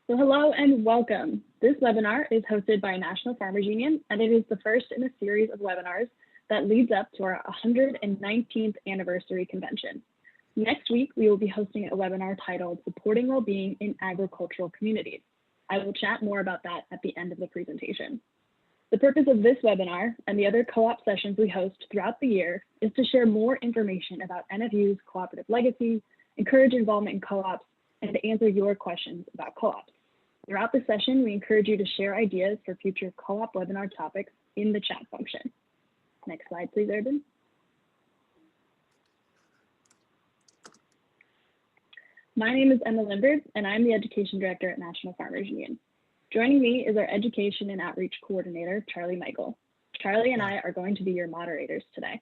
So hello and welcome. This webinar is hosted by National Farmers Union, and it is the first in a series of webinars that leads up to our 119th anniversary convention. Next week, we will be hosting a webinar titled Supporting Wellbeing in Agricultural Communities. I will chat more about that at the end of the presentation. The purpose of this webinar and the other co-op sessions we host throughout the year is to share more information about NFU's cooperative legacy, encourage involvement in co-ops, and to answer your questions about co-ops. Throughout the session, we encourage you to share ideas for future co-op webinar topics in the chat function. Next slide, please, Erbin. My name is Emma Lindberg, and I'm the Education Director at National Farmers Union. Joining me is our Education and Outreach Coordinator, Charlie Michael. Charlie and I are going to be your moderators today.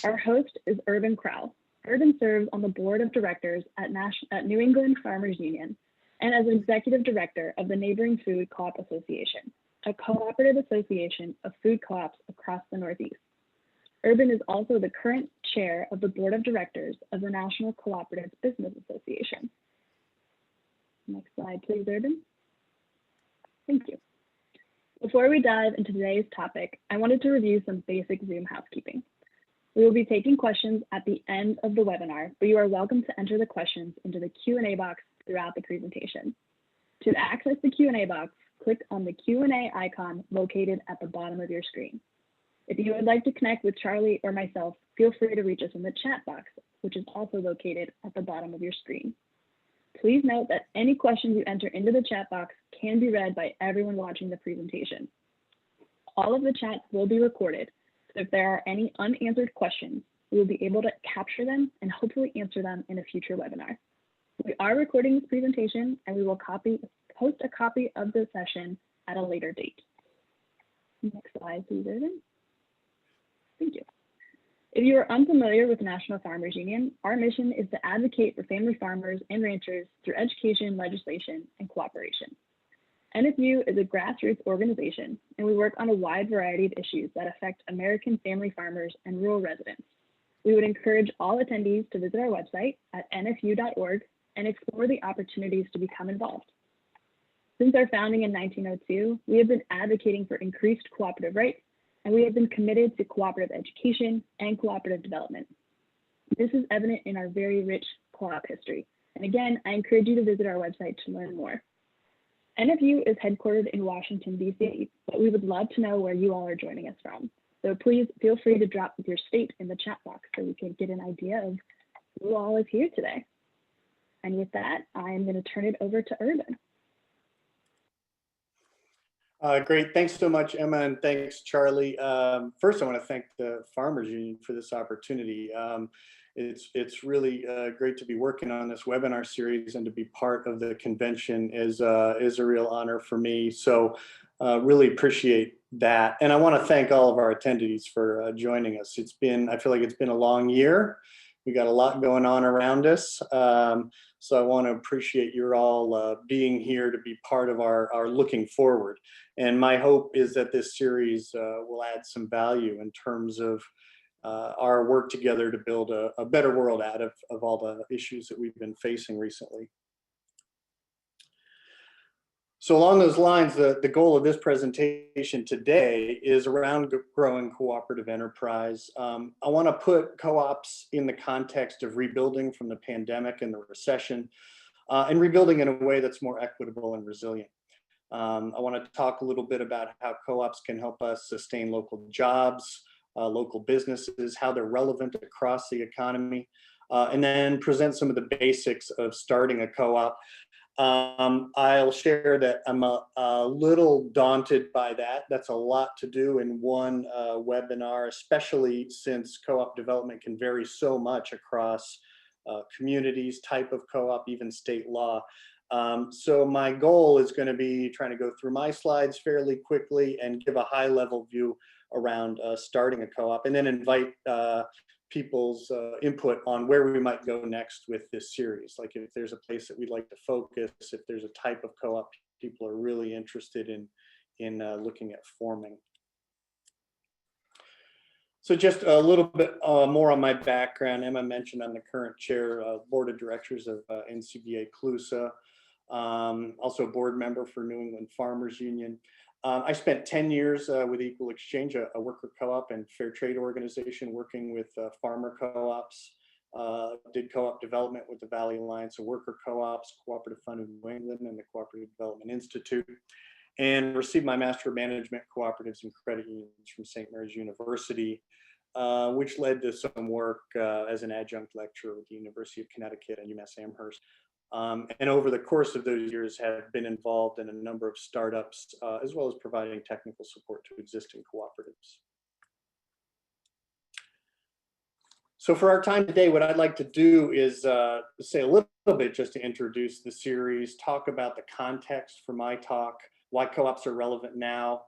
Our host is Erbin Crowell. Erbin serves on the Board of Directors at New England Farmers Union and as Executive Director of the Neighboring Food Co-op Association, a cooperative association of food co-ops across the Northeast. Erbin is also the current chair of the Board of Directors of the National Cooperative Business Association. Next slide, please, Erbin. Thank you. Before we dive into today's topic, I wanted to review some basic Zoom housekeeping. We will be taking questions at the end of the webinar, but you are welcome to enter the questions into the Q&A box throughout the presentation. To access the Q&A box, click on the Q&A icon located at the bottom of your screen. If you would like to connect with Charlie or myself, feel free to reach us in the chat box, which is also located at the bottom of your screen. Please note that any questions you enter into the chat box can be read by everyone watching the presentation. All of the chats will be recorded, so if there are any unanswered questions, we will be able to capture them and hopefully answer them in a future webinar. We are recording this presentation, and we will post a copy of the session at a later date. Next slide, please, Erbin. Thank you. If you are unfamiliar with the National Farmers Union, our mission is to advocate for family farmers and ranchers through education, legislation, and cooperation. NFU is a grassroots organization, and we work on a wide variety of issues that affect American family farmers and rural residents. We would encourage all attendees to visit our website at nfu.org and explore the opportunities to become involved. Since our founding in 1902, we have been advocating for increased cooperative rights, and we have been committed to cooperative education and cooperative development. This is evident in our very rich co-op history. And again, I encourage you to visit our website to learn more. NFU is headquartered in Washington, D.C., but we would love to know where you all are joining us from. So please feel free to drop your state in the chat box so we can get an idea of who all is here today. And with that, I'm going to turn it over to Erbin. Great, thanks so much, Emma, and thanks, Charlie. First, I want to thank the Farmers Union for this opportunity. It's really great to be working on this webinar series, and to be part of the convention is a real honor for me. So really appreciate that. And I want to thank all of our attendees for joining us. I feel like it's been a long year. We got a lot going on around us. So I want to appreciate you all being here to be part of our looking forward. And my hope is that this series will add some value in terms of our work together to build a better world out of all the issues that we've been facing recently. So along those lines, the goal of this presentation today is around growing cooperative enterprise. I want to put co-ops in the context of rebuilding from the pandemic and the recession, and rebuilding in a way that's more equitable and resilient. I want to talk a little bit about how co-ops can help us sustain local jobs, local businesses, how they're relevant across the economy, and then present some of the basics of starting a co-op. I'll share that I'm a little daunted by that. That's a lot to do in one webinar, especially since co-op development can vary so much across communities, type of co-op, even state law. So my goal is going to be trying to go through my slides fairly quickly and give a high-level view around starting a co-op, and then invite people's input on where we might go next with this series. Like if there's a place that we'd like to focus, if there's a type of co-op people are really interested in looking at forming. So just a little bit more on my background. Emma mentioned I'm the current chair of board of directors of NCBA CLUSA. Also a board member for New England Farmers Union. I spent 10 years with Equal Exchange, a worker co-op and fair trade organization, working with farmer co-ops. Did co-op development with the Valley Alliance of Worker Co-ops, Cooperative Fund of New England, and the Cooperative Development Institute, and received my Master of Management Cooperatives and Credit Unions from St. Mary's University, which led to some work as an adjunct lecturer with the University of Connecticut and UMass Amherst. And over the course of those years have been involved in a number of startups, as well as providing technical support to existing cooperatives. So for our time today, what I'd like to do is say a little bit just to introduce the series, talk about the context for my talk, why co-ops are relevant now,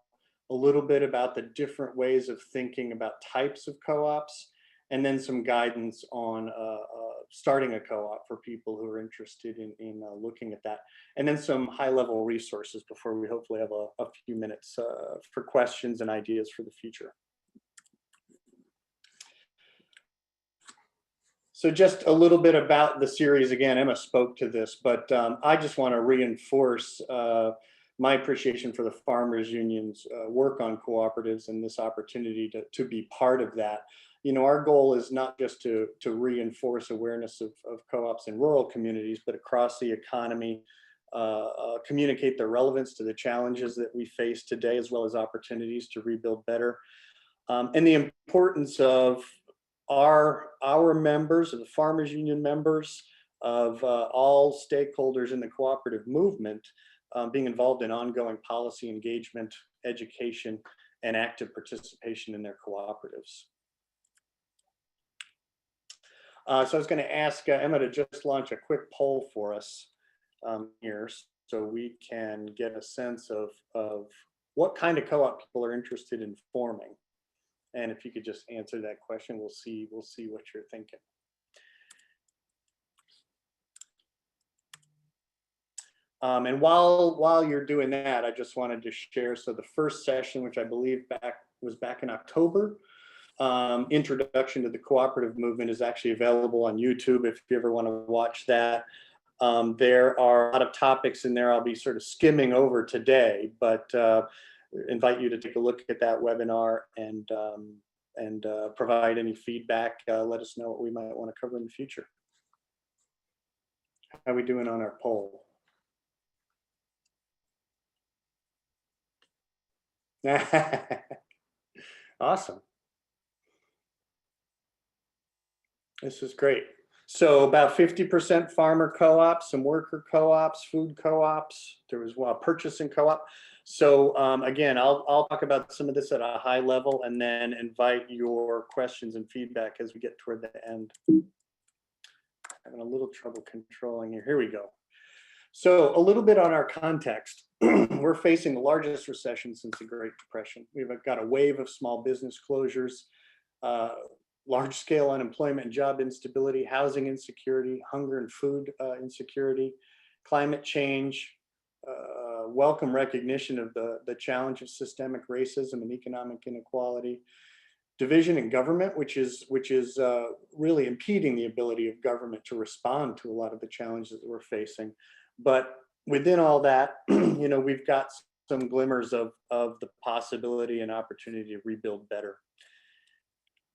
a little bit about the different ways of thinking about types of co-ops, and then some guidance on starting a co-op for people who are interested in looking at that. And then some high-level resources before we hopefully have a few minutes for questions and ideas for the future. So just a little bit about the series. Again, Emma spoke to this, but I just want to reinforce my appreciation for the Farmers Union's work on cooperatives and this opportunity to be part of that. You know, our goal is not just to reinforce awareness of co-ops in rural communities, but across the economy, communicate their relevance to the challenges that we face today, as well as opportunities to rebuild better. And the importance of our members, of the Farmers Union members, of all stakeholders in the cooperative movement being involved in ongoing policy engagement, education, and active participation in their cooperatives. So I was going to ask Emma to just launch a quick poll for us here, so we can get a sense of what kind of co-op people are interested in forming. And if you could just answer that question, we'll see what you're thinking. And while you're doing that, I just wanted to share. So the first session, which I believe was back in October, Introduction to the Cooperative Movement, is actually available on YouTube if you ever want to watch that. There are a lot of topics in there I'll be sort of skimming over today, but invite you to take a look at that webinar and provide any feedback. Let us know what we might want to cover in the future. How are we doing on our poll? Awesome. This is great. So about 50% farmer co-ops, some worker co-ops, food co-ops. There was a purchasing co-op. So again, I'll talk about some of this at a high level and then invite your questions and feedback as we get toward the end. Having a little trouble controlling here. Here we go. So a little bit on our context. We're facing the largest recession since the Great Depression. We've got a wave of small business closures, large-scale unemployment and job instability, housing insecurity, hunger and food insecurity, climate change, welcome recognition of the challenge of systemic racism and economic inequality, division in government, which is really impeding the ability of government to respond to a lot of the challenges that we're facing. But within all that, you know, we've got some glimmers of the possibility and opportunity to rebuild better.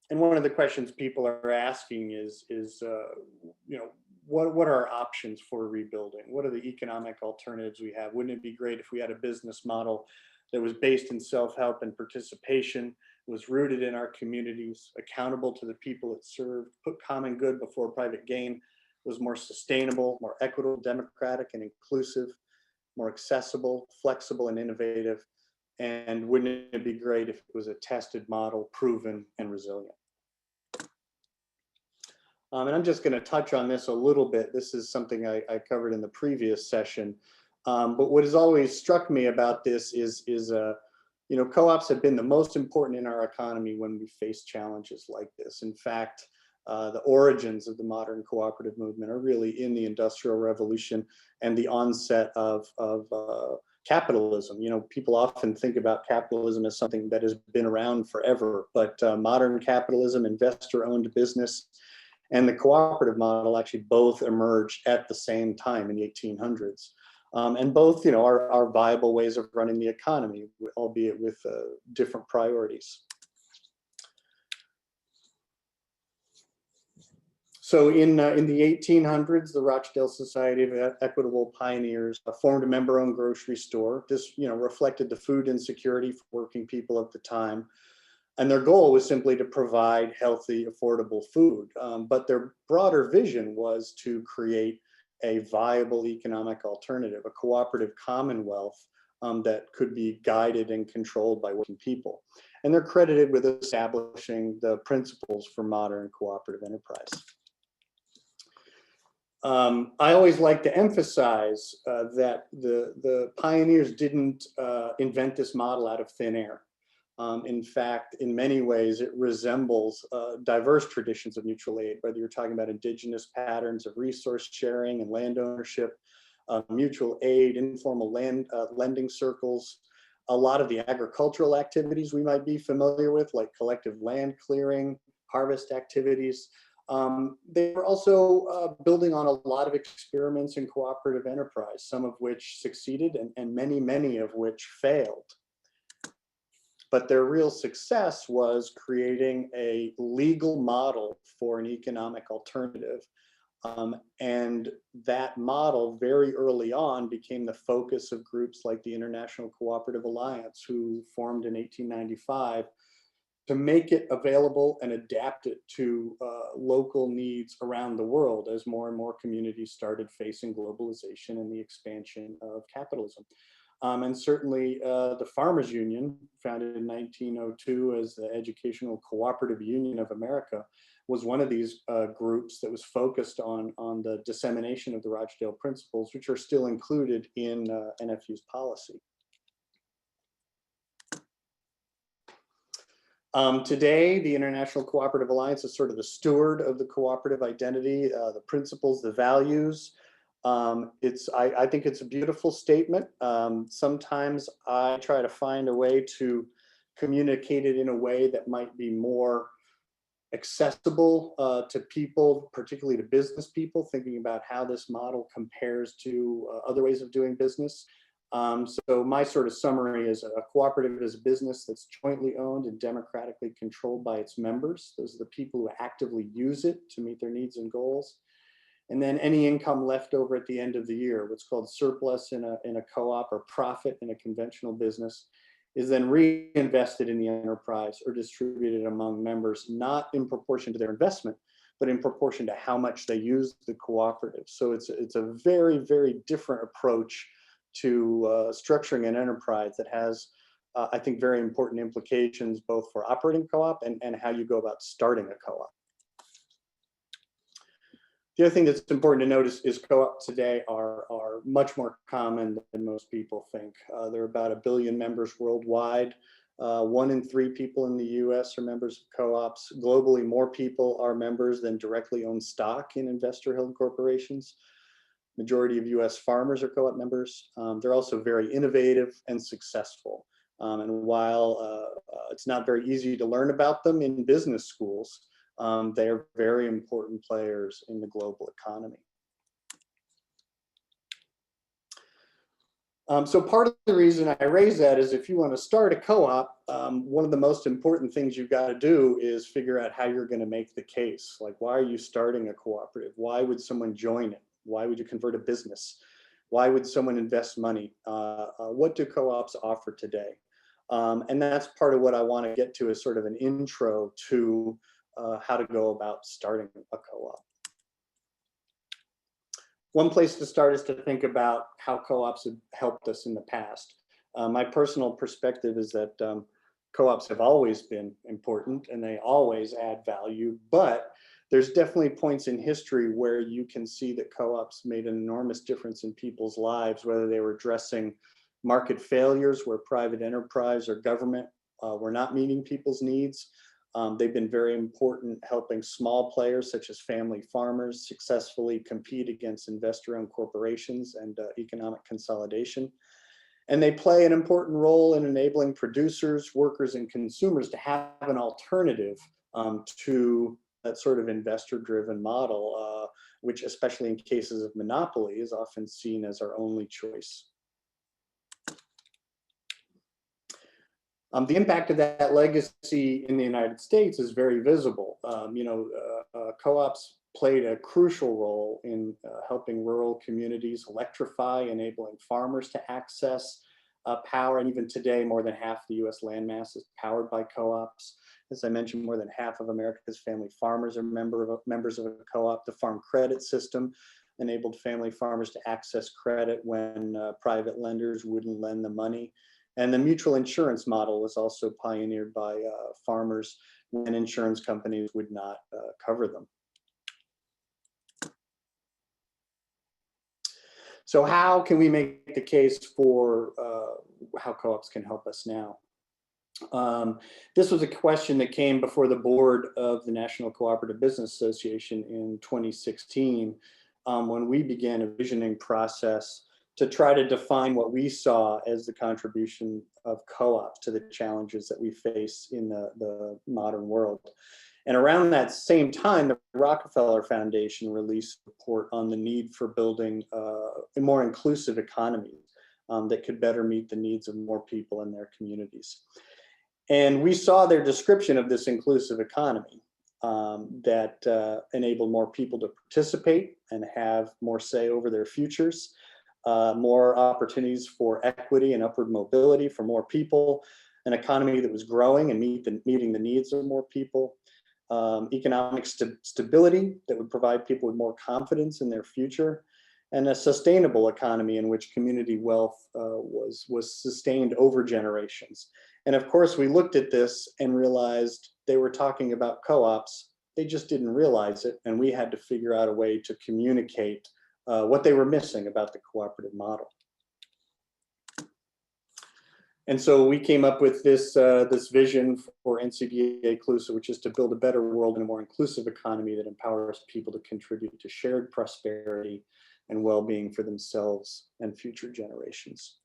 And one of the questions people are asking is you know, what are our options for rebuilding? What are the economic alternatives we have? Wouldn't it be great if we had a business model that was based in self-help and participation, was rooted in our communities, accountable to the people it served, put common good before private gain, was more sustainable, more equitable, democratic, and inclusive, more accessible, flexible, and innovative? And wouldn't it be great if it was a tested model, proven, and resilient? And I'm just going to touch on this a little bit. This is something I covered in the previous session. But what has always struck me about this is you know, co-ops have been the most important in our economy when we face challenges like this. In fact, the origins of the modern cooperative movement are really in the Industrial Revolution and the onset of capitalism. You know, people often think about capitalism as something that has been around forever, but modern capitalism, investor-owned business, and the cooperative model actually both emerged at the same time in the 1800s. And both, are viable ways of running the economy, albeit with different priorities. So in the 1800s, the Rochdale Society of Equitable Pioneers formed a member-owned grocery store. This, reflected the food insecurity for working people at the time. And their goal was simply to provide healthy, affordable food. But their broader vision was to create a viable economic alternative, a cooperative commonwealth that could be guided and controlled by working people. And they're credited with establishing the principles for modern cooperative enterprise. I always like to emphasize that the pioneers didn't invent this model out of thin air. In fact, in many ways, it resembles diverse traditions of mutual aid, whether you're talking about indigenous patterns of resource sharing and land ownership, mutual aid, informal lending circles, a lot of the agricultural activities we might be familiar with, like collective land clearing, harvest activities. They were also building on a lot of experiments in cooperative enterprise, some of which succeeded and many, many of which failed. But their real success was creating a legal model for an economic alternative. And that model very early on became the focus of groups like the International Cooperative Alliance, who formed in 1895 to make it available and adapt it to local needs around the world as more and more communities started facing globalization and the expansion of capitalism. And certainly the Farmers Union, founded in 1902 as the Educational Cooperative Union of America, was one of these groups that was focused on the dissemination of the Rochdale principles, which are still included in NFU's policy. Today, the International Cooperative Alliance is sort of the steward of the cooperative identity, the principles, the values. I think it's a beautiful statement. Sometimes I try to find a way to communicate it in a way that might be more accessible to people, particularly to business people, thinking about how this model compares to other ways of doing business. So my sort of summary is a cooperative is a business that's jointly owned and democratically controlled by its members. Those are the people who actively use it to meet their needs and goals. And then any income left over at the end of the year, what's called surplus in a co-op or profit in a conventional business, is then reinvested in the enterprise or distributed among members, not in proportion to their investment, but in proportion to how much they use the cooperative. So it's a very, very different approach to structuring an enterprise that has, I think, very important implications both for operating co-op and how you go about starting a co-op. The other thing that's important to notice is co-ops today are much more common than most people think. There are about 1 billion members worldwide. 1 in 3 people in the US are members of co-ops. Globally, more people are members than directly own stock in investor-held corporations. Majority of US farmers are co-op members. They're also very innovative and successful. And while it's not very easy to learn about them in business schools, they are very important players in the global economy. So part of the reason I raise that is if you want to start a co-op, one of the most important things you've got to do is figure out how you're going to make the case. Like, why are you starting a cooperative? Why would someone join it? Why would you convert a business? Why would someone invest money? What do co-ops offer today? And that's part of what I want to get to as sort of an intro to how to go about starting a co-op. One place to start is to think about how co-ops have helped us in the past. My personal perspective is that co-ops have always been important and they always add value, but there's definitely points in history where you can see that co-ops made an enormous difference in people's lives, whether they were addressing market failures where private enterprise or government were not meeting people's needs. They've been very important helping small players such as family farmers successfully compete against investor-owned corporations and economic consolidation. And they play an important role in enabling producers, workers, and consumers to have an alternative to that sort of investor-driven model. which especially in cases of monopoly is often seen as our only choice. The impact of that legacy in the United States is very visible. Co-ops played a crucial role in helping rural communities electrify, enabling farmers to access power. And even today, more than half the US landmass is powered by co-ops. As I mentioned, more than half of America's family farmers are members of a co-op. The farm credit system enabled family farmers to access credit when private lenders wouldn't lend the money. And the mutual insurance model was also pioneered by farmers when insurance companies would not cover them. So how can we make the case for how co-ops can help us now? This was a question that came before the board of the National Cooperative Business Association in 2016 when we began a visioning process to try to define what we saw as the contribution of co-ops to the challenges that we face in the modern world. And around that same time, the Rockefeller Foundation released a report on the need for building a more inclusive economy that could better meet the needs of more people in their communities. And we saw their description of this inclusive economy that enabled more people to participate and have more say over their futures, more opportunities for equity and upward mobility for more people, an economy that was growing and meeting the needs of more people, economic stability that would provide people with more confidence in their future, and a sustainable economy in which community wealth was sustained over generations. And of course, we looked at this and realized they were talking about co-ops. They just didn't realize it, and we had to figure out a way to communicate what they were missing about the cooperative model. And so we came up with this vision for NCBA Inclusive, which is to build a better world and a more inclusive economy that empowers people to contribute to shared prosperity and well-being for themselves and future generations.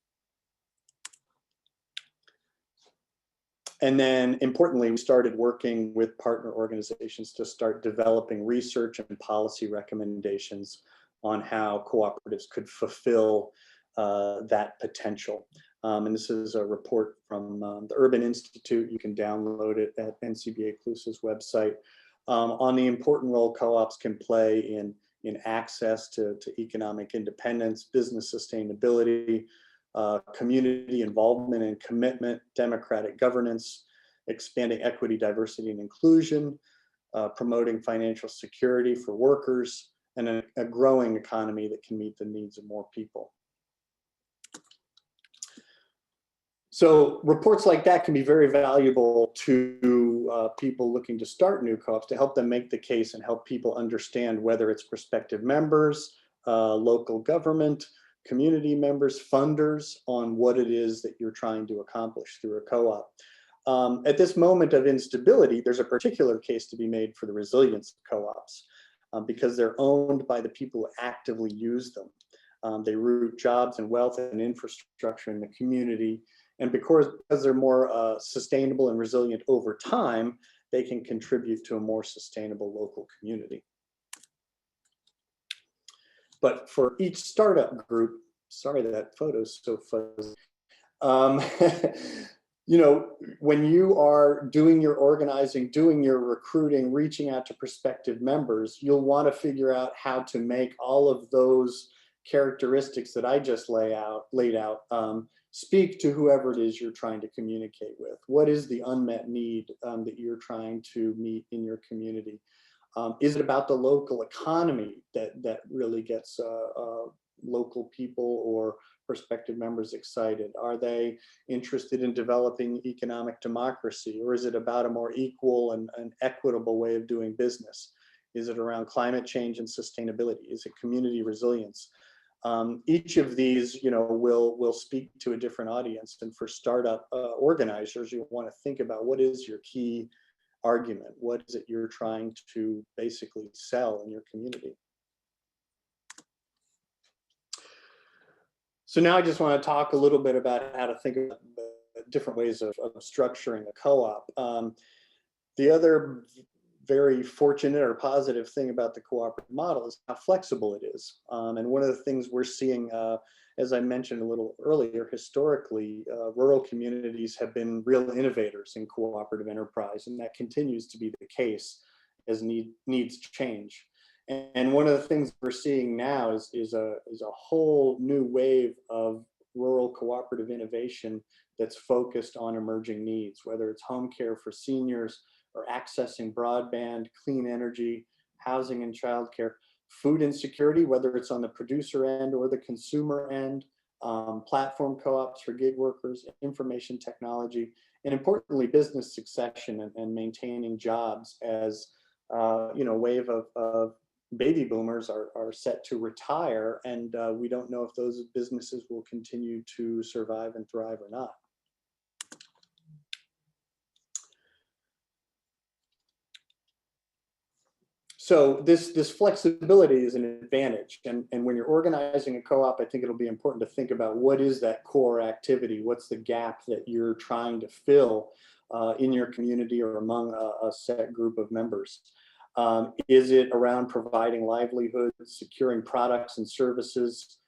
And then importantly, we started working with partner organizations to start developing research and policy recommendations on how cooperatives could fulfill that potential. And this is a report from the Erbin Institute. You can download it at NCBA Inclusive's website on the important role co-ops can play in access to economic independence, business sustainability, community involvement and commitment, democratic governance, expanding equity, diversity, and inclusion, promoting financial security for workers, and a growing economy that can meet the needs of more people. So reports like that can be very valuable to people looking to start new co-ops to help them make the case and help people understand whether it's prospective members, local government, community members, funders on what it is that you're trying to accomplish through a co-op. At this moment of instability, there's a particular case to be made for the resilience of co-ops because they're owned by the people who actively use them. They root jobs and wealth and infrastructure in the community. And because they're more sustainable and resilient over time, they can contribute to a more sustainable local community. But for each startup group, sorry that photo's so fuzzy. You know, when you are doing your organizing, doing your recruiting, reaching out to prospective members, you'll want to figure out how to make all of those characteristics that I just laid out speak to whoever it is you're trying to communicate with. What is the unmet need that you're trying to meet in your community? Is it about the local economy that really gets local people or prospective members excited? Are they interested in developing economic democracy, or is it about a more equal and equitable way of doing business? Is it around climate change and sustainability? Is it community resilience? Each of these, you know, will speak to a different audience. And for startup organizers, you want to think about what is your key argument? What is it you're trying to basically sell in your community? So now I just want to talk a little bit about how to think about different ways of structuring a co-op. The other very fortunate or positive thing about the cooperative model is how flexible it is. And one of the things we're seeing, as I mentioned a little earlier, historically, rural communities have been real innovators in cooperative enterprise, and that continues to be the case as needs change. And one of the things we're seeing now is a whole new wave of rural cooperative innovation that's focused on emerging needs, whether it's home care for seniors or accessing broadband, clean energy, housing and childcare, food insecurity, whether it's on the producer end or the consumer end, platform co-ops for gig workers, information technology, and importantly, business succession and maintaining jobs as wave of baby boomers are set to retire, and we don't know if those businesses will continue to survive and thrive or not. So this flexibility is an advantage, and when you're organizing a co-op, I think it'll be important to think about what is that core activity, what's the gap that you're trying to fill in your community or among a set group of members. Is it around providing livelihood, securing products and services,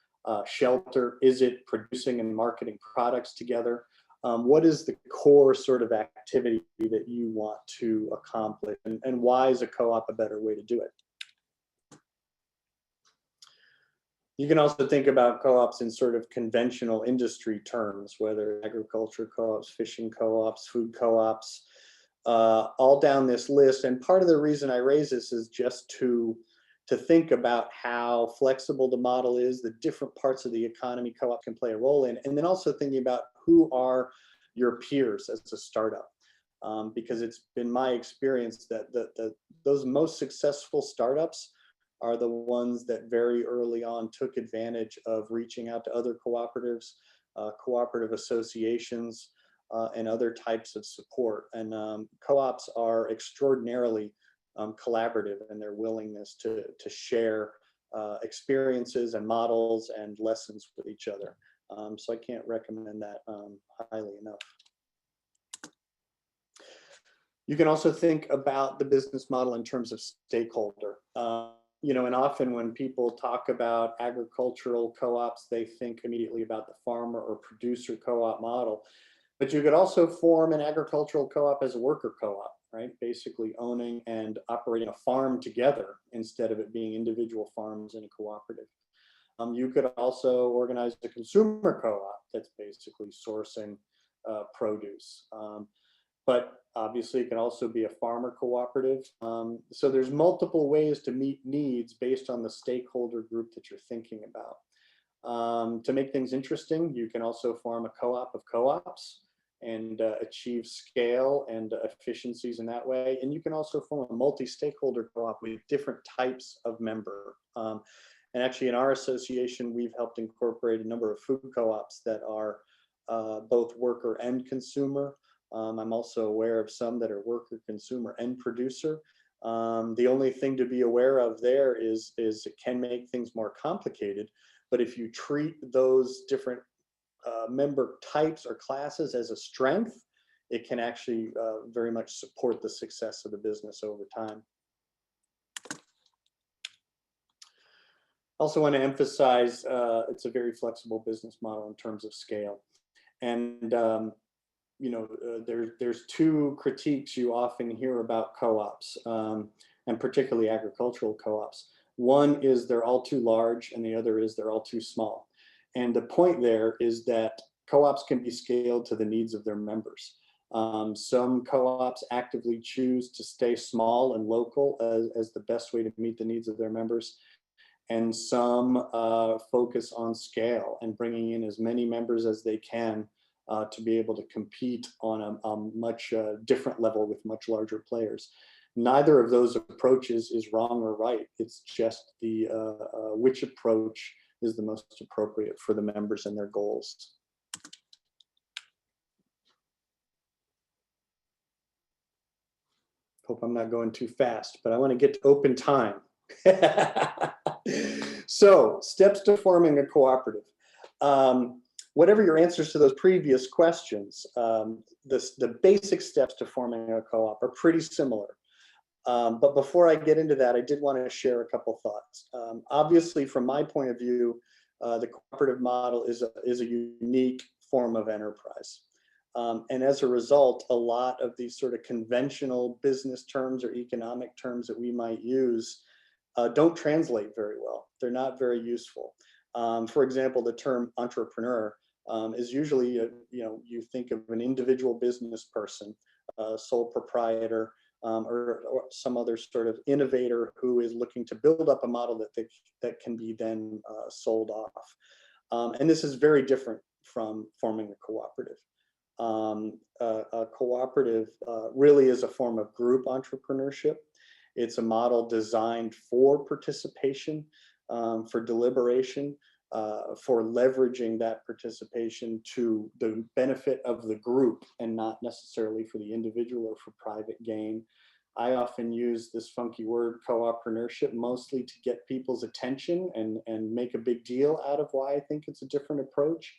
shelter? Is it producing and marketing products together? What is the core sort of activity that you want to accomplish, and why is a co-op a better way to do it? You can also think about co-ops in sort of conventional industry terms, whether agriculture co-ops, fishing co-ops, food co-ops, all down this list. And part of the reason I raise this is just to think about how flexible the model is, the different parts of the economy co-op can play a role in, and then also thinking about who are your peers as a startup. Because it's been my experience that those most successful startups are the ones that very early on took advantage of reaching out to other cooperatives, cooperative associations, and other types of support. And co-ops are extraordinarily collaborative in their willingness to share experiences and models and lessons with each other. So I can't recommend that highly enough. You can also think about the business model in terms of stakeholder. And often when people talk about agricultural co-ops, they think immediately about the farmer or producer co-op model. But you could also form an agricultural co-op as a worker co-op, right? Basically owning and operating a farm together instead of it being individual farms in a cooperative. You could also organize a consumer co-op that's basically sourcing produce. But obviously it can also be a farmer cooperative. So there's multiple ways to meet needs based on the stakeholder group that you're thinking about. To make things interesting, you can also form a co-op of co-ops and achieve scale and efficiencies in that way. And you can also form a multi-stakeholder co-op with different types of member. And actually in our association, we've helped incorporate a number of food co-ops that are both worker and consumer. I'm also aware of some that are worker, consumer, and producer. The only thing to be aware of there is it can make things more complicated, but if you treat those different member types or classes as a strength, it can actually very much support the success of the business over time. Also want to emphasize it's a very flexible business model in terms of scale. And there's two critiques you often hear about co-ops, and particularly agricultural co-ops. One is they're all too large, and the other is they're all too small. And the point there is that co-ops can be scaled to the needs of their members. Some co-ops actively choose to stay small and local as the best way to meet the needs of their members. And some focus on scale and bringing in as many members as they can to be able to compete on a much different level with much larger players. Neither of those approaches is wrong or right. It's just the which approach is the most appropriate for the members and their goals. Hope I'm not going too fast, but I want to get to open time. So, steps to forming a cooperative. Whatever your answers to those previous questions, the basic steps to forming a co-op are pretty similar. But before I get into that, I did want to share a couple thoughts. Obviously, from my point of view, the cooperative model is a unique form of enterprise. And as a result, a lot of these sort of conventional business terms or economic terms that we might use don't translate very well. They're not very useful. For example, the term entrepreneur is usually, you think of an individual business person, sole proprietor, or some other sort of innovator who is looking to build up a model that can be then sold off. And this is very different from forming a cooperative. A cooperative really is a form of group entrepreneurship. It's a model designed for participation, for deliberation, for leveraging that participation to the benefit of the group and not necessarily for the individual or for private gain. I often use this funky word co-operative mostly to get people's attention and make a big deal out of why I think it's a different approach.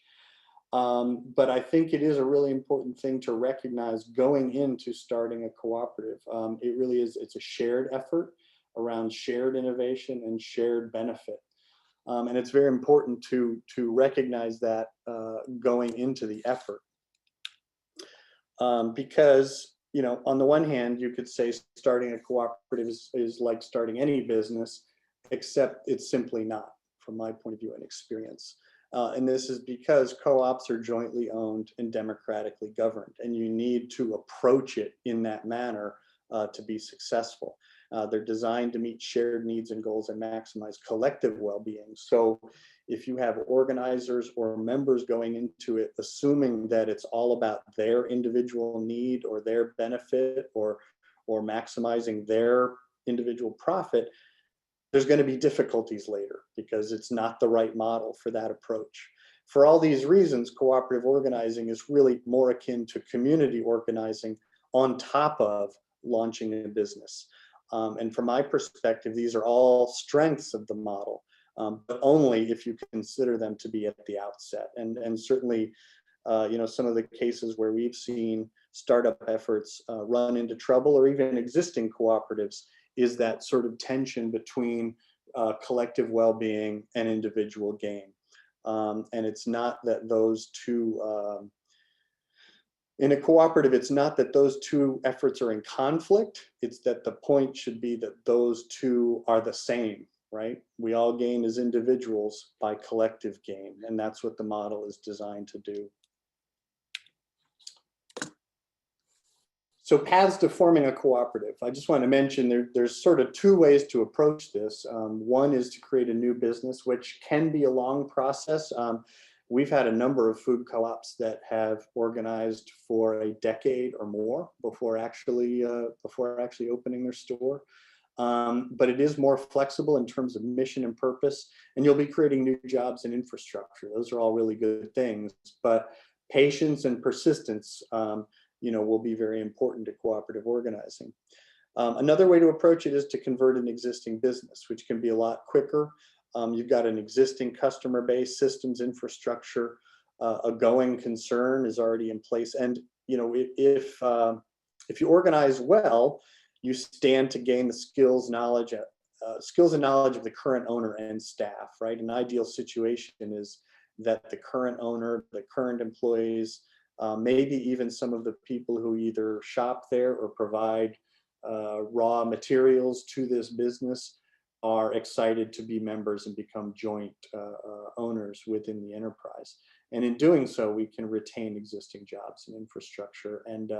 But I think it is a really important thing to recognize going into starting a cooperative. It really is, it's a shared effort around shared innovation and shared benefit. And it's very important to recognize that going into the effort. Because, on the one hand, you could say starting a cooperative is like starting any business, except it's simply not, from my point of view and experience. And this is because co-ops are jointly owned and democratically governed, and you need to approach it in that manner to be successful. They're designed to meet shared needs and goals and maximize collective well-being. So if you have organizers or members going into it assuming that it's all about their individual need or their benefit or maximizing their individual profit, there's going to be difficulties later because it's not the right model for that approach. For all these reasons, cooperative organizing is really more akin to community organizing on top of launching a business. And from my perspective, these are all strengths of the model, but only if you consider them to be at the outset. And certainly, some of the cases where we've seen startup efforts run into trouble, or even existing cooperatives, is that sort of tension between collective well-being and individual gain. And it's not that those two, in a cooperative, it's not that those two efforts are in conflict. It's that the point should be that those two are the same, right? We all gain as individuals by collective gain, and that's what the model is designed to do. So paths to forming a cooperative. I just want to mention there's sort of two ways to approach this. One is to create a new business, which can be a long process. We've had a number of food co-ops that have organized for a decade or more before actually opening their store. But it is more flexible in terms of mission and purpose, and you'll be creating new jobs and infrastructure. Those are all really good things, but patience and persistence will be very important to cooperative organizing. Another way to approach it is to convert an existing business, which can be a lot quicker. You've got an existing customer base, systems, infrastructure, a going concern is already in place. And if you organize well, you stand to gain the skills and knowledge of the current owner and staff, right? An ideal situation is that the current owner, the current employees, maybe even some of the people who either shop there or provide raw materials to this business are excited to be members and become joint owners within the enterprise. And in doing so, we can retain existing jobs and infrastructure. And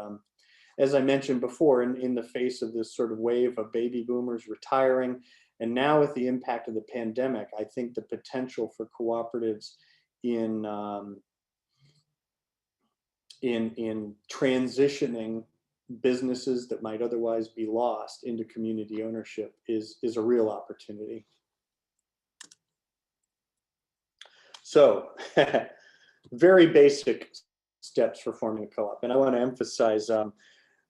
as I mentioned before, in the face of this sort of wave of baby boomers retiring, and now with the impact of the pandemic, I think the potential for cooperatives in transitioning businesses that might otherwise be lost into community ownership is a real opportunity. So very basic steps for forming a co-op. And I want to emphasize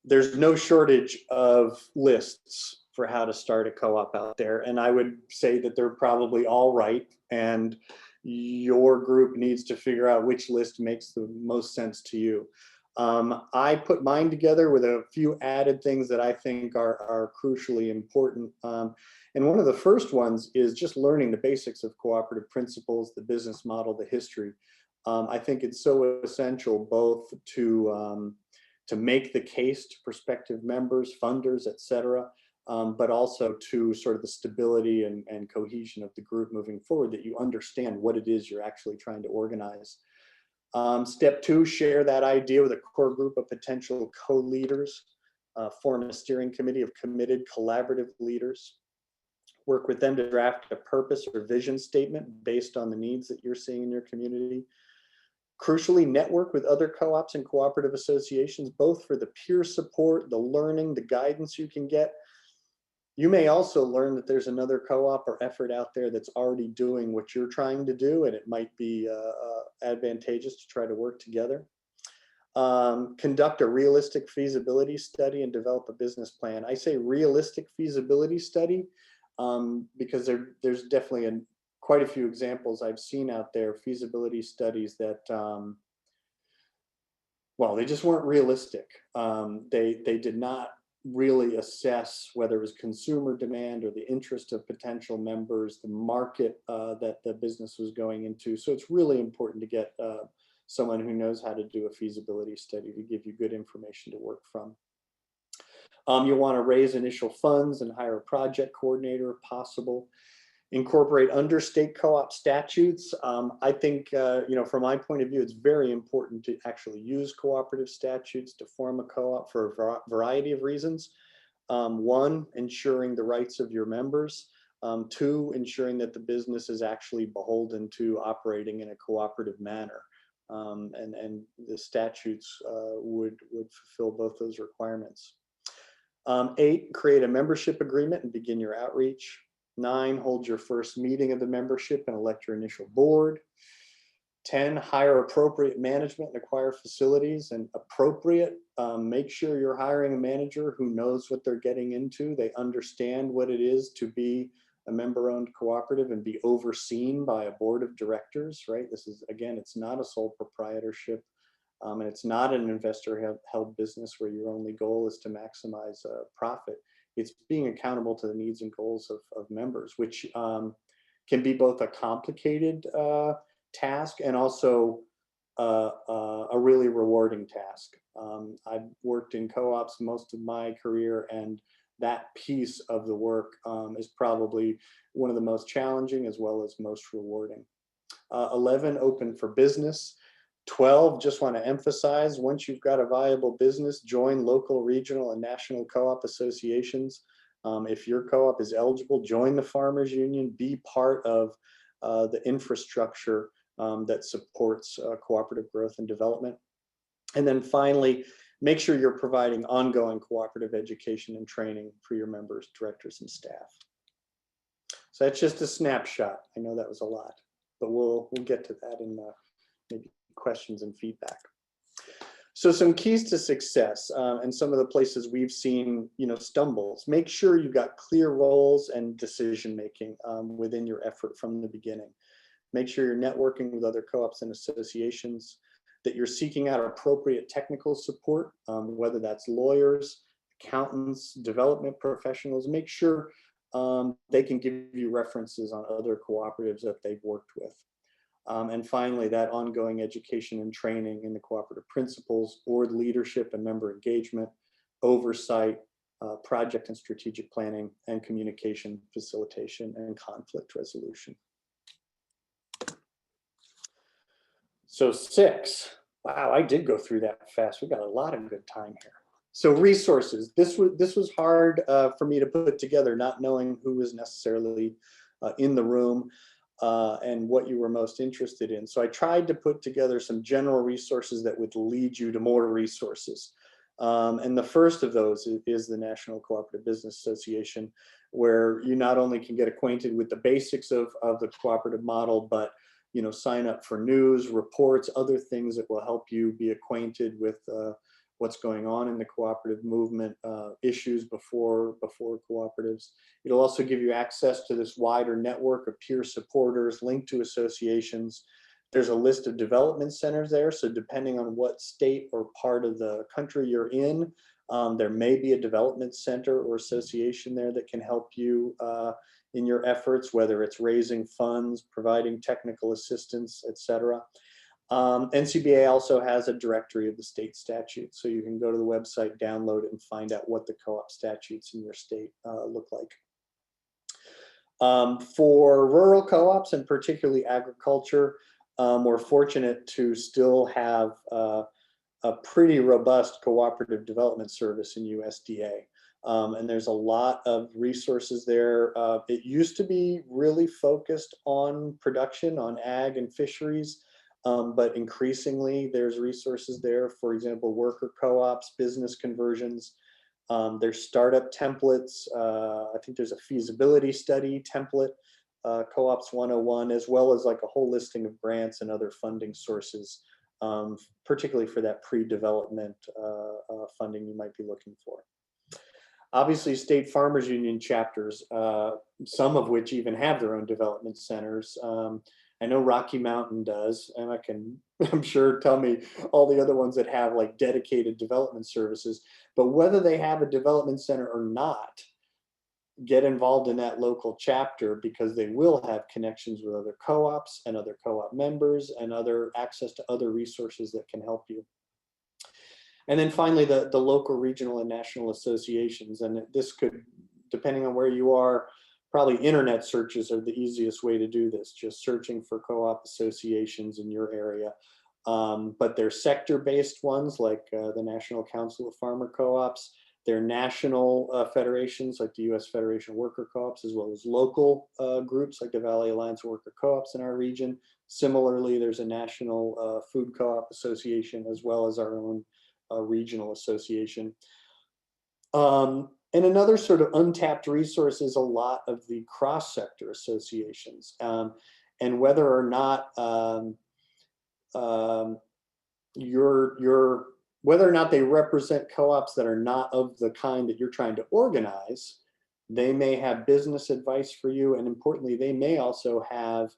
there's no shortage of lists for how to start a co-op out there. And I would say that they're probably all right. And your group needs to figure out which list makes the most sense to you. I put mine together with a few added things that I think are crucially important. And one of the first ones is just learning the basics of cooperative principles, the business model, the history. I think it's so essential both to make the case to prospective members, funders, et cetera, but also to sort of the stability and cohesion of the group moving forward, that you understand what it is you're actually trying to organize. Step two, share that idea with a core group of potential co-leaders. Form a steering committee of committed collaborative leaders. Work with them to draft a purpose or vision statement based on the needs that you're seeing in your community. Crucially, network with other co-ops and cooperative associations, both for the peer support, the learning, the guidance you can get. You may also learn that there's another co-op or effort out there that's already doing what you're trying to do, and it might be advantageous to try to work together. Conduct a realistic feasibility study and develop a business plan. I say realistic feasibility study because there's definitely quite a few examples I've seen out there, feasibility studies that, well, they just weren't realistic. They did not really assess whether it was consumer demand or the interest of potential members, the market that the business was going into. So it's really important to get someone who knows how to do a feasibility study to give you good information to work from. You'll want to raise initial funds and hire a project coordinator if possible. Incorporate under-state co-op statutes. I think, from my point of view, it's very important to actually use cooperative statutes to form a co-op for a variety of reasons. One, ensuring the rights of your members. Two, ensuring that the business is actually beholden to operating in a cooperative manner. And the statutes would fulfill both those requirements. 8, create a membership agreement and begin your outreach. 9, hold your first meeting of the membership and elect your initial board. 10, hire appropriate management and acquire facilities. And appropriate, make sure you're hiring a manager who knows what they're getting into. They understand what it is to be a member-owned cooperative and be overseen by a board of directors, right? This is, again, it's not a sole proprietorship. And it's not an investor-held business where your only goal is to maximize profit. It's being accountable to the needs and goals of members, which can be both a complicated task and also a really rewarding task. I've worked in co-ops most of my career, and that piece of the work is probably one of the most challenging as well as most rewarding. 11, open for business. 12, just want to emphasize, once you've got a viable business, join local, regional, and national co-op associations. If your co-op is eligible, join the Farmers Union, be part of the infrastructure that supports cooperative growth and development. And then finally, make sure you're providing ongoing cooperative education and training for your members, directors, and staff. So that's just a snapshot. I know that was a lot, but we'll get to that in maybe questions and feedback. So some keys to success and some of the places we've seen, stumbles. Make sure you've got clear roles and decision making within your effort from the beginning. Make sure you're networking with other co-ops and associations, that you're seeking out appropriate technical support, whether that's lawyers, accountants, development professionals. Make sure they can give you references on other cooperatives that they've worked with. And finally, that ongoing education and training in the cooperative principles, board leadership and member engagement, oversight, project and strategic planning, and communication facilitation and conflict resolution. So 6, wow, I did go through that fast. We got a lot of good time here. So resources, this was hard for me to put together, not knowing who was necessarily in the room and what you were most interested in. So I tried to put together some general resources that would lead you to more resources. And the first of those is the National Cooperative Business Association, where you not only can get acquainted with the basics of the cooperative model, but sign up for news, reports, other things that will help you be acquainted with what's going on in the cooperative movement, issues before cooperatives. It'll also give you access to this wider network of peer supporters, linked to associations, There's a list of development centers there. So depending on what state or part of the country you're in, there may be a development center or association there that can help you in your efforts, whether it's raising funds, providing technical assistance, etc. NCBA also has a directory of the state statutes, so you can go to the website, download it, and find out what the co-op statutes in your state look like. For rural co-ops, and particularly agriculture, we're fortunate to still have a pretty robust cooperative development service in USDA. And there's a lot of resources there. It used to be really focused on production, on ag and fisheries, but increasingly there's resources there. For example, worker co-ops, business conversions. There's startup templates. I think there's a feasibility study template, Co-ops 101, as well as like a whole listing of grants and other funding sources, particularly for that pre-development funding you might be looking for. Obviously, state farmers union chapters, some of which even have their own development centers. I know Rocky Mountain does, and I'm sure, tell me all the other ones that have like dedicated development services. But whether they have a development center or not, get involved in that local chapter, because they will have connections with other co-ops and other co-op members and other access to other resources that can help you. And then finally, the local, regional, and national associations. And this could, depending on where you are, probably internet searches are the easiest way to do this, just searching for co-op associations in your area. But they're sector-based ones like the National Council of Farmer Co-ops. They're national federations like the U.S. Federation of Worker Co-ops, as well as local groups like the Valley Alliance of Worker Co-ops in our region. Similarly, there's a national food co-op association, as well as our own regional association. And another sort of untapped resource is a lot of the cross-sector associations. And whether or not whether or not they represent co-ops that are not of the kind that you're trying to organize, they may have business advice for you. And importantly, they may also have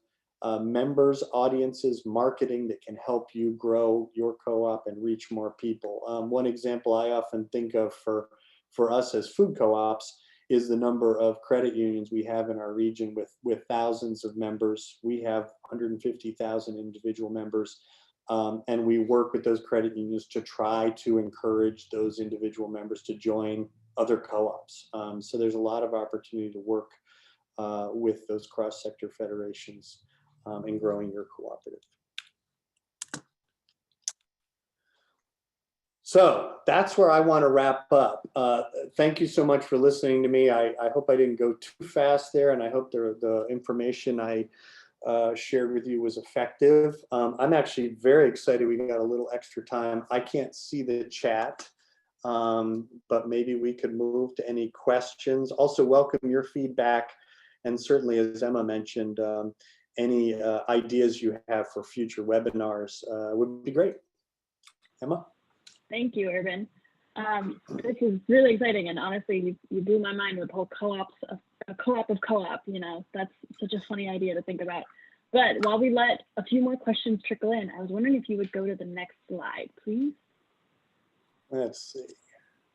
members, audiences, marketing that can help you grow your co-op and reach more people. One example I often think of for us as food co-ops is the number of credit unions we have in our region with thousands of members. We have 150,000 individual members, and we work with those credit unions to try to encourage those individual members to join other co-ops. So there's a lot of opportunity to work with those cross-sector federations in growing your cooperative. So that's where I want to wrap up. Thank you so much for listening to me. I hope I didn't go too fast there, and I hope the information I shared with you was effective. I'm actually very excited we got a little extra time. I can't see the chat, but maybe we could move to any questions. Also welcome your feedback, and certainly, as Emma mentioned, any ideas you have for future webinars would be great. Emma? Thank you, Erbin. This is really exciting, and honestly, you blew my mind with the whole co-ops, a co-op of co-op. You know, that's such a funny idea to think about. But while we let a few more questions trickle in, I was wondering if you would go to the next slide, please. Let's see.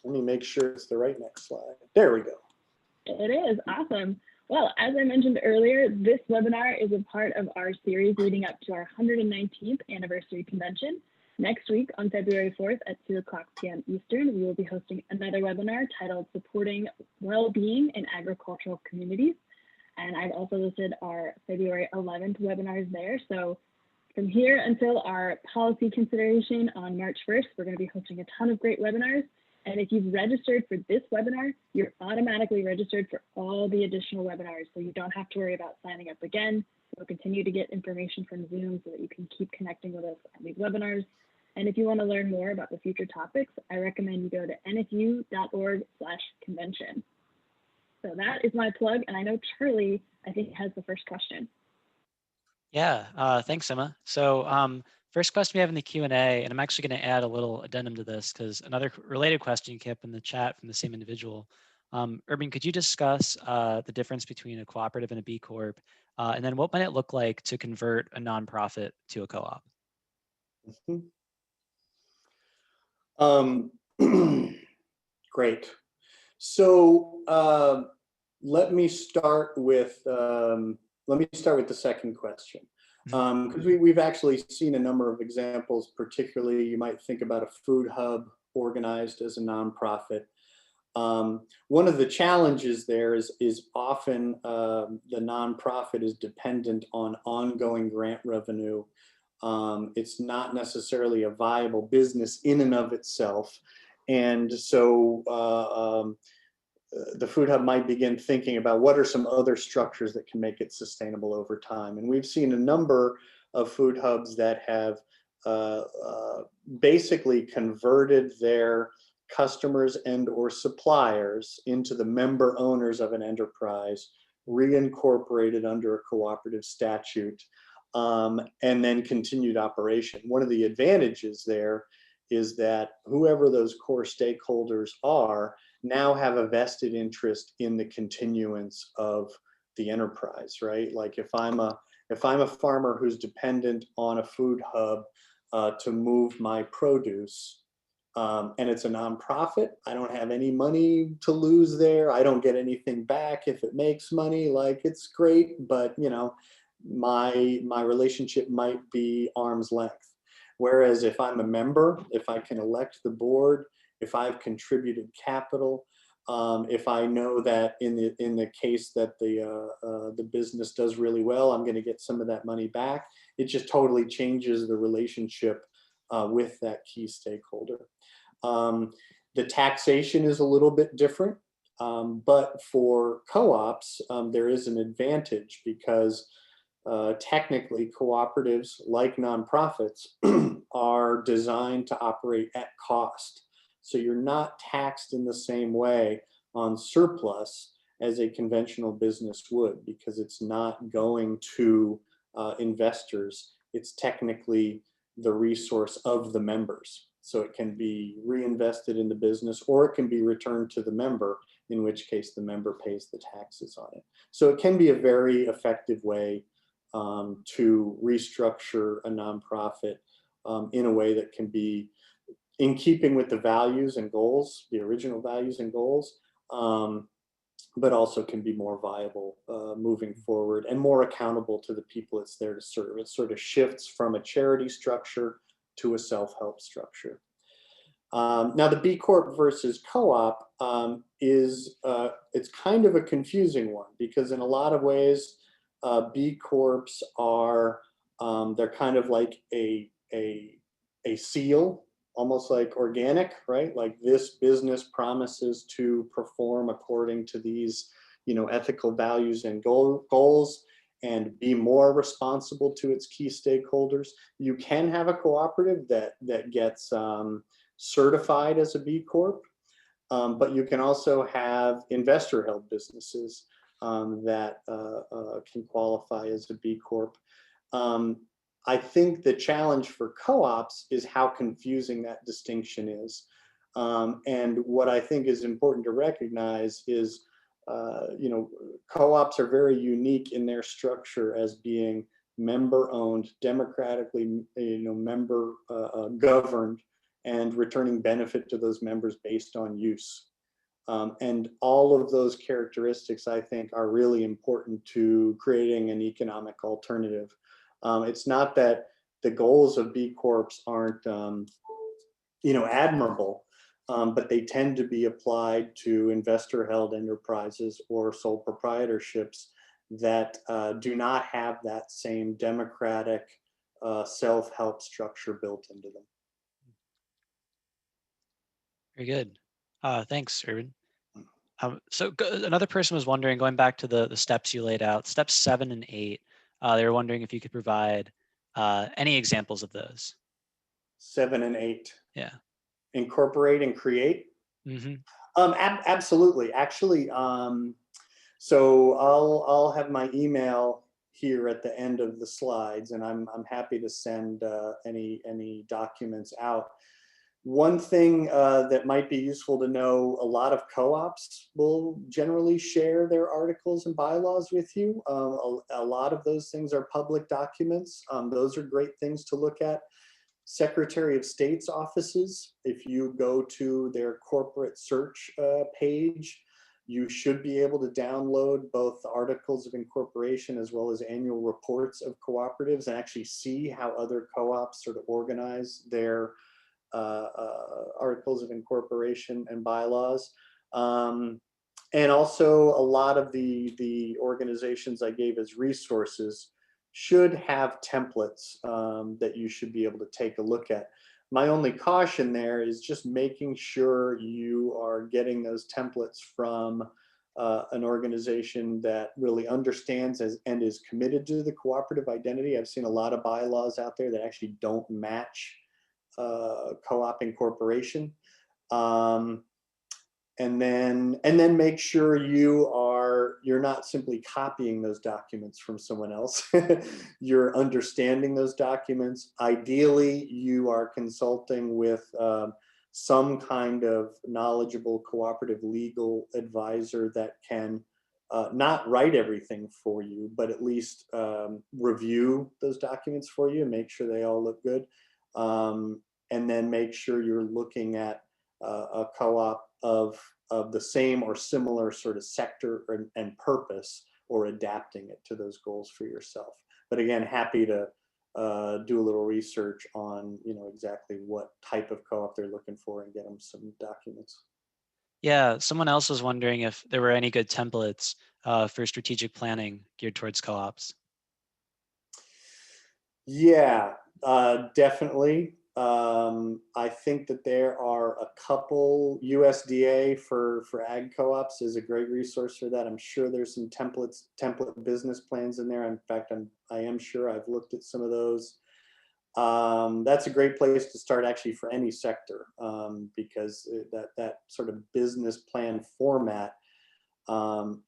Let me make sure it's the right next slide. There we go. It is awesome. Well, as I mentioned earlier, this webinar is a part of our series leading up to our 119th anniversary convention. Next week on February 4th at 2 p.m. Eastern, we will be hosting another webinar titled Supporting Well-Being in Agricultural Communities. And I've also listed our February 11th webinars there. So from here until our policy consideration on March 1st, we're going to be hosting a ton of great webinars. And if you've registered for this webinar, you're automatically registered for all the additional webinars. So you don't have to worry about signing up again. You'll continue to get information from Zoom so that you can keep connecting with us on these webinars. And if you want to learn more about the future topics, I recommend you go to nfu.org/convention. So that is my plug. And I know Charlie, I think, has the first question. Yeah, thanks, Emma. So first question we have in the Q&A, and I'm actually going to add a little addendum to this because another related question came up in the chat from the same individual Erbin, could you discuss the difference between a cooperative and a B Corp? And then what might it look like to convert a nonprofit to a co-op? Um, great. So let me start with the second question, because we've actually seen a number of examples. Particularly, you might think about a food hub organized as a nonprofit. One of the challenges there is often the nonprofit is dependent on ongoing grant revenue. It's not necessarily a viable business in and of itself. And so the food hub might begin thinking about what are some other structures that can make it sustainable over time. And we've seen a number of food hubs that have basically converted their customers and or suppliers into the member owners of an enterprise, reincorporated under a cooperative statute, and then continued operation. One of the advantages there is that whoever those core stakeholders are now have a vested interest in the continuance of the enterprise, right? Like if I'm a farmer who's dependent on a food hub to move my produce, and it's a nonprofit, I don't have any money to lose there. I don't get anything back if it makes money. Like it's great, but you know, my relationship might be arm's length. Whereas if I'm a member, if I can elect the board, if I've contributed capital, if I know that in the case that the business does really well, I'm going to get some of that money back. It just totally changes the relationship with that key stakeholder. The taxation is a little bit different, but for co-ops, there is an advantage because technically cooperatives, like nonprofits, are designed to operate at cost. So you're not taxed in the same way on surplus as a conventional business would, because it's not going to investors. It's technically the resource of the members. So it can be reinvested in the business, or it can be returned to the member, in which case the member pays the taxes on it. So it can be a very effective way to restructure a nonprofit in a way that can be in keeping with the values and goals, the original values and goals, but also can be more viable moving forward and more accountable to the people it's there to serve. It sort of shifts from a charity structure to a self-help structure. Now the B Corp versus co-op it's kind of a confusing one, because in a lot of ways, B Corps are, they're kind of like a seal, almost like organic, right? Like this business promises to perform according to these, you know, ethical values and goals and be more responsible to its key stakeholders. You can have a cooperative that gets certified as a B Corp, but you can also have investor-held businesses that can qualify as a B Corp. I think the challenge for co-ops is how confusing that distinction is. And what I think is important to recognize is, you know, co-ops are very unique in their structure as being member-owned, democratically, you know, member governed, and returning benefit to those members based on use. And all of those characteristics, I think, are really important to creating an economic alternative. It's not that the goals of B Corps aren't, you know, admirable, but they tend to be applied to investor-held enterprises or sole proprietorships that do not have that same democratic self-help structure built into them. Very good. Thanks, Erbin. Another person was wondering, going back to the steps you laid out, steps 7 and 8, they were wondering if you could provide any examples of those. 7 and 8. Yeah. Incorporate and create. Mm-hmm. Absolutely. Actually, so I'll have my email here at the end of the slides, and I'm happy to send any documents out. One thing that might be useful to know, a lot of co-ops will generally share their articles and bylaws with you. A lot of those things are public documents. Those are great things to look at. Secretary of State's offices, if you go to their corporate search page, you should be able to download both the articles of incorporation as well as annual reports of cooperatives and actually see how other co-ops sort of organize their articles of incorporation and bylaws. And also a lot of the organizations I gave as resources should have templates that you should be able to take a look at. My only caution there is just making sure you are getting those templates from an organization that really understands and is committed to the cooperative identity. I've seen a lot of bylaws out there that actually don't match co-op incorporation. And then make sure you're not simply copying those documents from someone else. You're understanding those documents. Ideally, you are consulting with some kind of knowledgeable cooperative legal advisor that can not write everything for you, but at least review those documents for you and make sure they all look good. And then make sure you're looking at a co-op of the same or similar sort of sector and purpose, or adapting it to those goals for yourself. But again, happy to do a little research on exactly what type of co-op they're looking for and get them some documents. Yeah, someone else was wondering if there were any good templates for strategic planning geared towards co-ops. Yeah, definitely. I think that there are a couple. USDA for ag co-ops is a great resource for that. I'm sure there's some template business plans in there. In fact, I am sure I've looked at some of those. That's a great place to start actually for any sector, because that sort of business plan format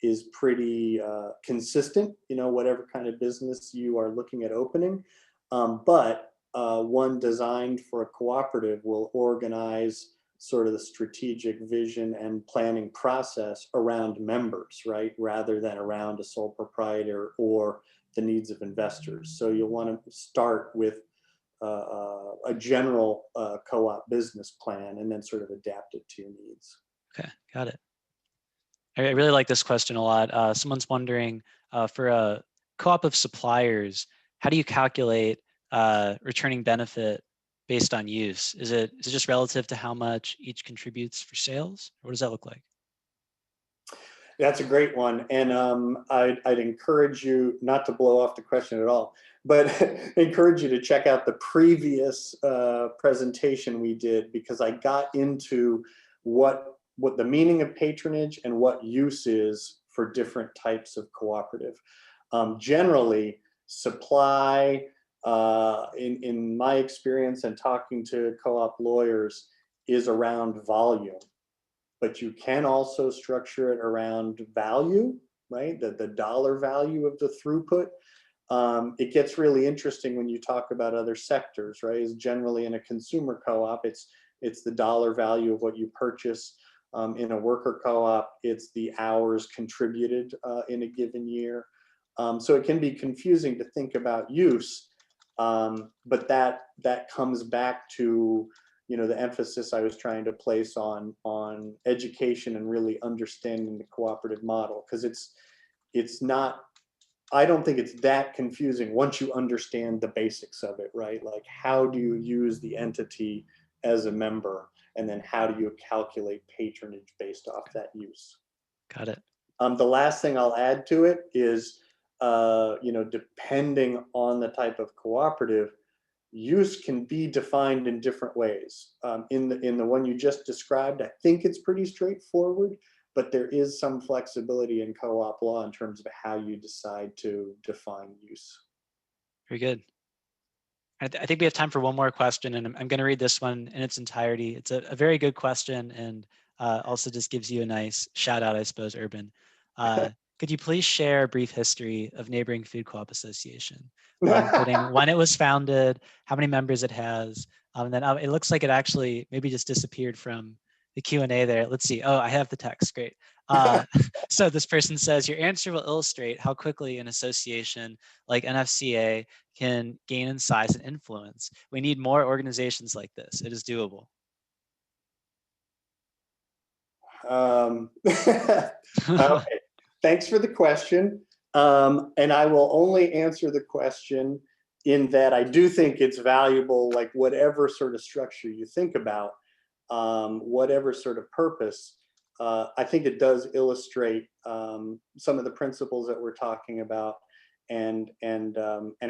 is pretty consistent, whatever kind of business you are looking at opening. But one designed for a cooperative will organize sort of the strategic vision and planning process around members, right? Rather than around a sole proprietor or the needs of investors. So you'll want to start with a general co-op business plan and then sort of adapt it to your needs. Okay, got it. I really like this question a lot. Someone's wondering, for a co-op of suppliers, how do you calculate returning benefit based on use? Is it just relative to how much each contributes for sales? Or what does that look like? That's a great one. And I'd encourage you not to blow off the question at all, but encourage you to check out the previous presentation we did, because I got into what the meaning of patronage and what use is for different types of cooperative. Generally, supply, in my experience and talking to co-op lawyers, is around volume. But you can also structure it around value, right? The dollar value of the throughput. It gets really interesting when you talk about other sectors, right? Is generally in a consumer co-op, it's the dollar value of what you purchase. In a worker co-op, it's the hours contributed in a given year. So it can be confusing to think about use, but that comes back to the emphasis I was trying to place on education and really understanding the cooperative model, because it's not, I don't think it's that confusing once you understand the basics of it, right? Like, how do you use the entity as a member, and then how do you calculate patronage based off that use? Got it. The last thing I'll add to it is, depending on the type of cooperative, use can be defined in different ways. In the one you just described, I think it's pretty straightforward, but there is some flexibility in co-op law in terms of how you decide to define use. Very good. I think we have time for one more question, and I'm going to read this one in its entirety. It's a very good question, and also just gives you a nice shout out, I suppose, Erbin. Could you please share a brief history of Neighboring Food Co-op Association, including when it was founded, how many members it has, And then it looks like it actually maybe just disappeared from the Q&A there. Let's see. Oh, I have the text. Great. So this person says, your answer will illustrate how quickly an association like NFCA can gain in size and influence. We need more organizations like this. It is doable. Okay. Thanks for the question. And I will only answer the question in that I do think it's valuable, like whatever sort of structure you think about, whatever sort of purpose, I think it does illustrate some of the principles that we're talking about and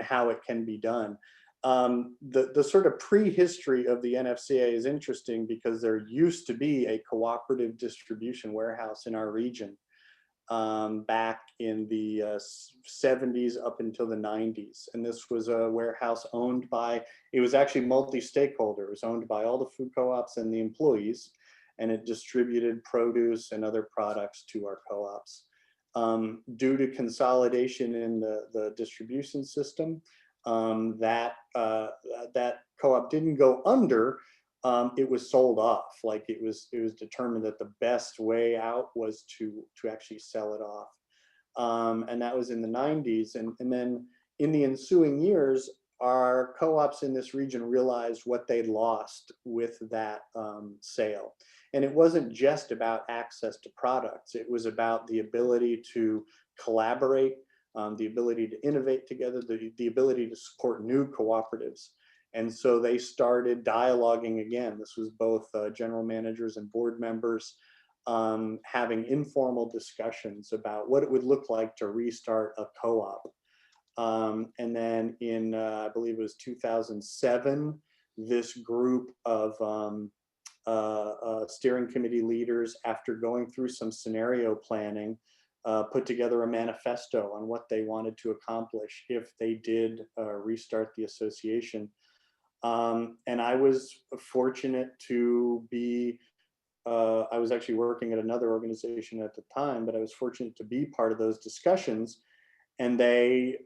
how it can be done. The sort of prehistory of the NFCA is interesting because there used to be a cooperative distribution warehouse in our region back in the 70s up until the 90s. And this was a warehouse owned by, it was actually multi-stakeholder. It was owned by all the food co-ops and the employees, and it distributed produce and other products to our co-ops. Due to consolidation in the distribution system, that co-op didn't go under. It was sold off. Like it was determined that the best way out was to actually sell it off. And that was in the 90s. And then in the ensuing years, our co-ops in this region realized what they'd lost with that sale. And it wasn't just about access to products. It was about the ability to collaborate, the ability to innovate together, the ability to support new cooperatives. And so they started dialoguing again. This was both general managers and board members having informal discussions about what it would look like to restart a co-op. And then in, I believe it was 2007, this group of steering committee leaders, after going through some scenario planning, put together a manifesto on what they wanted to accomplish if they did restart the association. And I was fortunate to be, I was actually working at another organization at the time, but I was fortunate to be part of those discussions. And they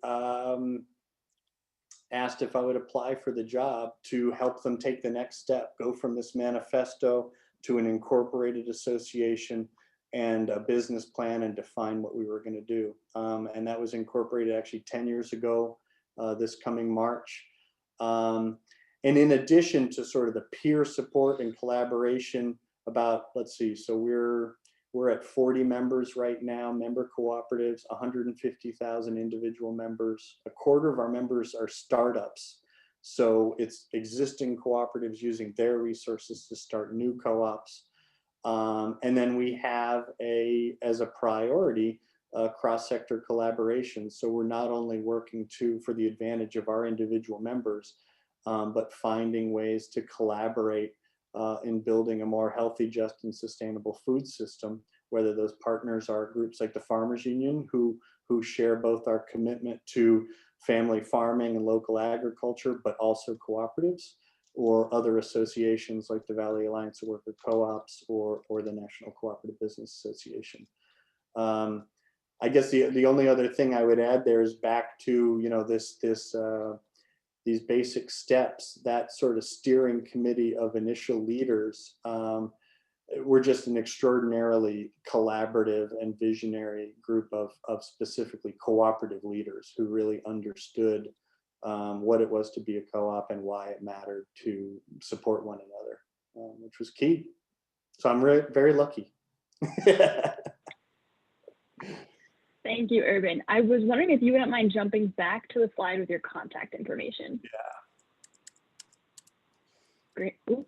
asked if I would apply for the job to help them take the next step, go from this manifesto to an incorporated association and a business plan and define what we were going to do. And that was incorporated actually 10 years ago, this coming March. And in addition to sort of the peer support and collaboration about, let's see, so we're at 40 members right now, member cooperatives, 150,000 individual members. A quarter of our members are startups. So it's existing cooperatives using their resources to start new co-ops. And then we have as a priority, cross-sector collaboration. So we're not only working for the advantage of our individual members, but finding ways to collaborate in building a more healthy, just, and sustainable food system, whether those partners are groups like the Farmers Union, who share both our commitment to family farming and local agriculture, but also cooperatives, or other associations like the Valley Alliance of Worker Co-ops or the National Cooperative Business Association. I guess the only other thing I would add there is back to, you know, these basic steps, that sort of steering committee of initial leaders. We're just an extraordinarily collaborative and visionary group of specifically cooperative leaders who really understood what it was to be a co-op and why it mattered to support one another, which was key. So I'm very lucky. Thank you, Erbin. I was wondering if you wouldn't mind jumping back to the slide with your contact information. Yeah. Great. Ooh.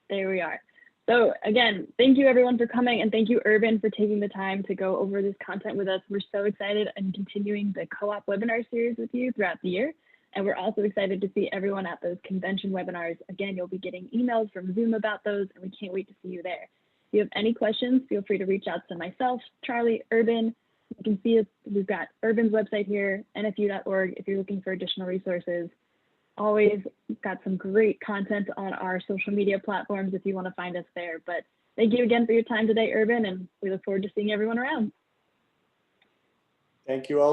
There we are. So again, thank you everyone for coming, and thank you, Erbin, for taking the time to go over this content with us. We're so excited and continuing the co-op webinar series with you throughout the year. And we're also excited to see everyone at those convention webinars. Again, you'll be getting emails from Zoom about those, and we can't wait to see you there. If you have any questions, feel free to reach out to myself, Charlie, Erbin. You can see it. We've got Erbin's website here, nfu.org, if you're looking for additional resources. Always got some great content on our social media platforms if you want to find us there. But thank you again for your time today, Erbin, and we look forward to seeing everyone around. Thank you all